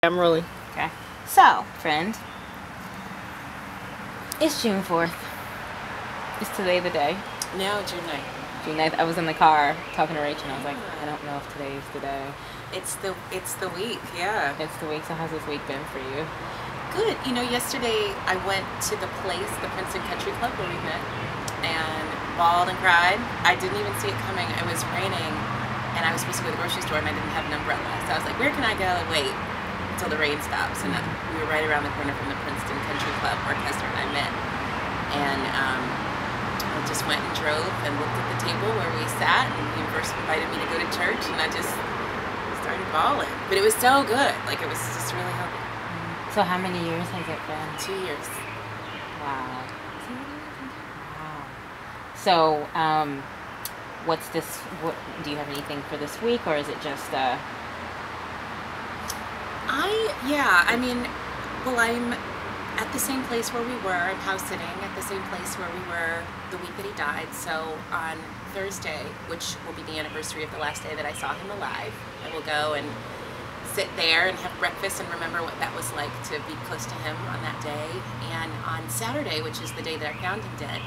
I'm rolling. Okay. So, friend, it's June 4th. Is today the day? No, June 9th. June 9th. I was in the car talking to Rachel and I was like, I don't know if today is the day. It's the week, yeah. It's the week. So how's this week been for you? Good. You know, yesterday I went to the place, the Princeton Country Club where we met, and bawled and cried. I didn't even see it coming. It was raining, and I was supposed to go to the grocery store, and I didn't have an umbrella. So I was like, where can I go and wait until the rain stops? And we were right around the corner from the Princeton Country Club where Kessler and I met. And I just went and drove and looked at the table where we sat, and he first invited me to go to church, and I just started bawling. But it was so good. Like, it was just really helping. So how many years has it been? 2 years. Wow. Wow. So, what's this? What do you have anything for this week, or is it just? I mean, well, I'm at the same place where we were. I'm house sitting at the same place where we were the week that he died. So on Thursday, which will be the anniversary of the last day that I saw him alive, I will go and sit there and have breakfast and remember what that was like to be close to him on that day. And on Saturday, which is the day that I found him dead,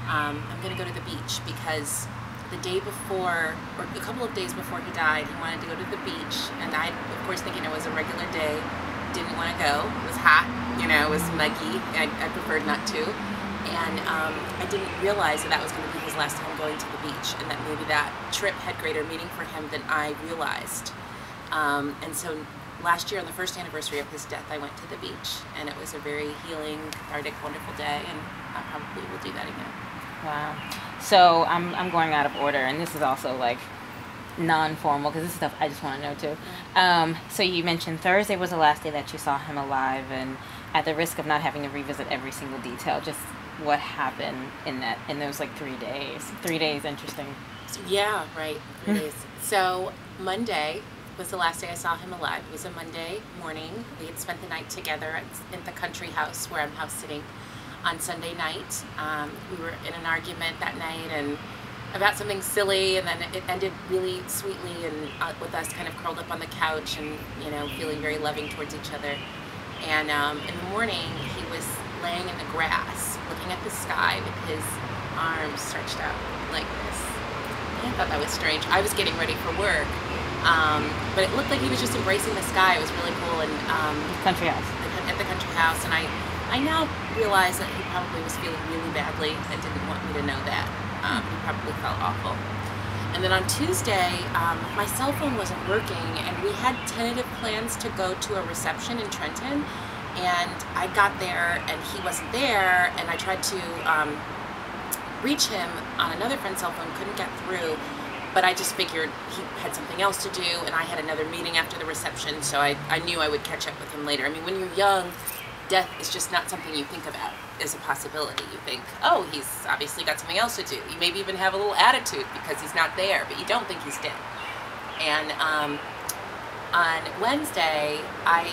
I'm going to go to the beach because the day before, or a couple of days before he died, he wanted to go to the beach, and I, of course, thinking it was a regular day, didn't want to go. It was hot, you know, it was muggy. I preferred not to. And I didn't realize that was going to be his last time going to the beach, and that maybe that trip had greater meaning for him than I realized. And so last year, on the first anniversary of his death, I went to the beach, and it was a very healing, cathartic, wonderful day, and I probably will do that again. Wow. So I'm going out of order, and this is also like non-formal because this is stuff I just want to know too. So you mentioned Thursday was the last day that you saw him alive, and at the risk of not having to revisit every single detail, just what happened in those like 3 days. 3 days, interesting. Yeah, right. 3 days. So Monday was the last day I saw him alive. It was a Monday morning. We had spent the night together at the country house where I'm house sitting. On Sunday night, we were in an argument that night and about something silly, and then it ended really sweetly and with us kind of curled up on the couch and, you know, feeling very loving towards each other. And in the morning, he was laying in the grass, looking at the sky with his arms stretched out like this. And I thought that was strange. I was getting ready for work, but it looked like he was just embracing the sky. It was really cool. And Country house. At the country house, and I now realize that he probably was feeling really badly and didn't want me to know that. He probably felt awful. And then on Tuesday, my cell phone wasn't working, and we had tentative plans to go to a reception in Trenton, and I got there and he wasn't there, and I tried to reach him on another friend's cell phone, couldn't get through, but I just figured he had something else to do, and I had another meeting after the reception, so I knew I would catch up with him later. I mean, when you're young, death is just not something you think about as a possibility. You think, oh, he's obviously got something else to do. You maybe even have a little attitude because he's not there, but you don't think he's dead. And on Wednesday, I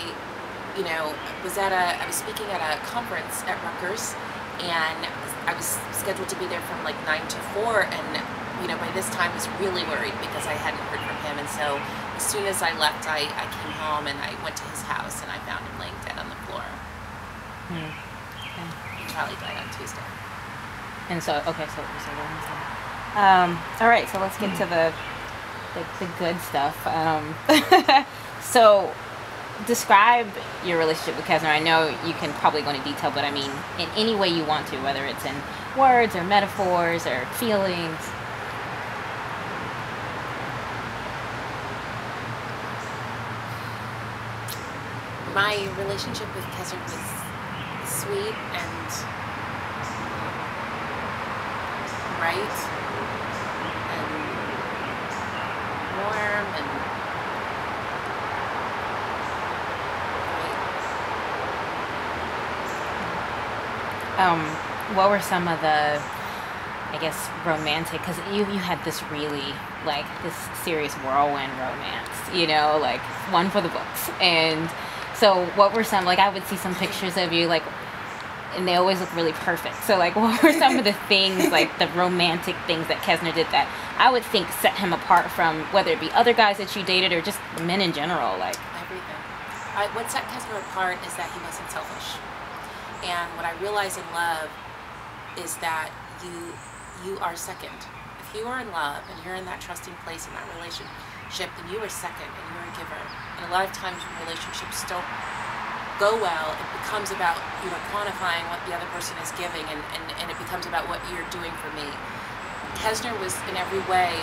was speaking at a conference at Rutgers, and I was scheduled to be there from like 9 to 4, and by this time I was really worried because I hadn't heard from him. And so as soon as I left, I came home and I went to his house, and I found him laying dead on the floor. Okay. Charlie died on Tuesday. And so, okay, so it was a Wednesday. All right, so let's get to the good stuff. So, describe your relationship with Kessler. I know you can probably go into detail, but I mean, in any way you want to, whether it's in words or metaphors or feelings. My relationship with Kessler was sweet and right and warm and what were some of the, I guess, romantic, because you had this really, like, this serious whirlwind romance, like, one for the books. And so what were some, like, I would see some pictures of you, like, and they always look really perfect. So, like, what were some of the things, like, the romantic things that Kessner did that I would think set him apart from, whether it be other guys that you dated or just men in general, like? Everything. what set Kesner apart is that he wasn't selfish. And what I realize in love is that you are second. If you are in love and you're in that trusting place in that relationship, then you are second and you're a giver. And a lot of times when relationships don't go well, it becomes about quantifying what the other person is giving, and it becomes about what you're doing for me. Kesner was in every way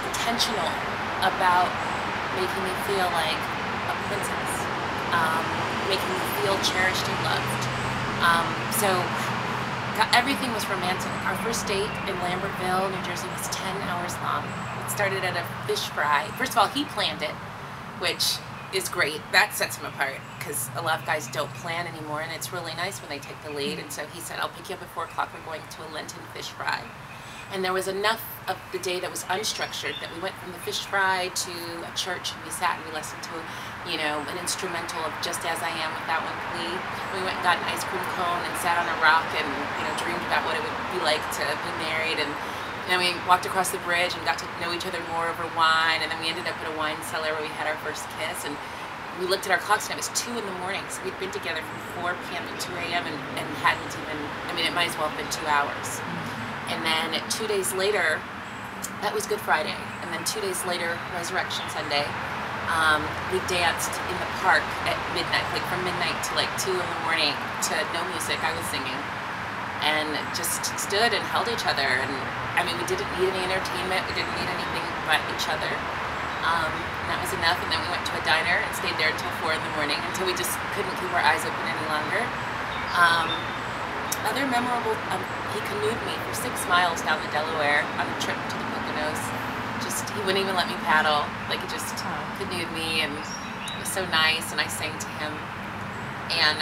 intentional about making me feel like a princess, making me feel cherished and loved. So everything was romantic. Our first date in Lambertville, New Jersey was 10 hours long. It started at a fish fry. First of all, he planned it, which is great. That sets him apart because a lot of guys don't plan anymore, and it's really nice when they take the lead. And so he said, I'll pick you up at 4 o'clock. We're going to a Lenten fish fry. And there was enough of the day that was unstructured that we went from the fish fry to a church, and we sat and we listened to, an instrumental of Just As I Am with That One Plea. We went and got an ice cream cone and sat on a rock and, dreamed about what it would be like to be married. And then we walked across the bridge and got to know each other more over wine. And then we ended up at a wine cellar where we had our first kiss. And we looked at our clocks and it was 2 in the morning. So we'd been together from 4 p.m. to 2 a.m. and hadn't even, it might as well have been 2 hours. And then 2 days later, that was Good Friday, and then 2 days later, Resurrection Sunday, we danced in the park at midnight, like from midnight to like 2 in the morning to no music. I was singing, and just stood and held each other. And we didn't need any entertainment. We didn't need anything but each other. And that was enough. And then we went to a diner and stayed there until 4 in the morning until we just couldn't keep our eyes open any longer. Other memorable, he canoed me for 6 miles down the Delaware on a trip to the Poconos. He wouldn't even let me paddle. Like, he just canoed me, and it was so nice, and I sang to him. And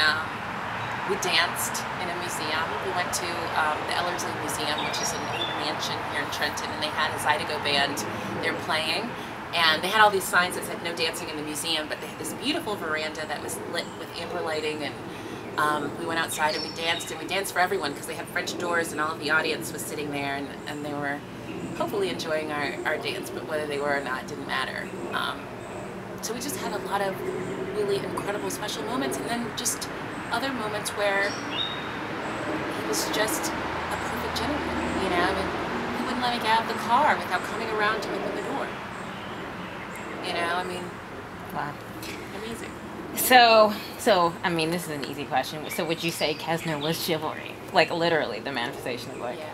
we danced in a museum. We went to the Ellerslie Museum, which is an old mansion here in Trenton, and they had a Zydeco band. They were playing, and they had all these signs that said no dancing in the museum, but they had this beautiful veranda that was lit with amber lighting, and we went outside and we danced for everyone because they had French doors, and all of the audience was sitting there, and they were hopefully enjoying our dance, but whether they were or not didn't matter. So we just had a lot of really incredible special moments, and then just other moments where he was just a perfect gentleman, he wouldn't let me get out of the car without coming around to open the door. Wow. Amazing. So, this is an easy question. So would you say Kesner was chivalry? Like, literally, the manifestation of, like... Yeah.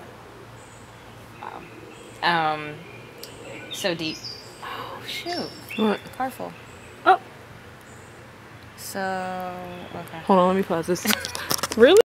Wow. So deep. Oh, shoot. What? Carful. Oh. So, okay. Hold on, let me pause this. Really?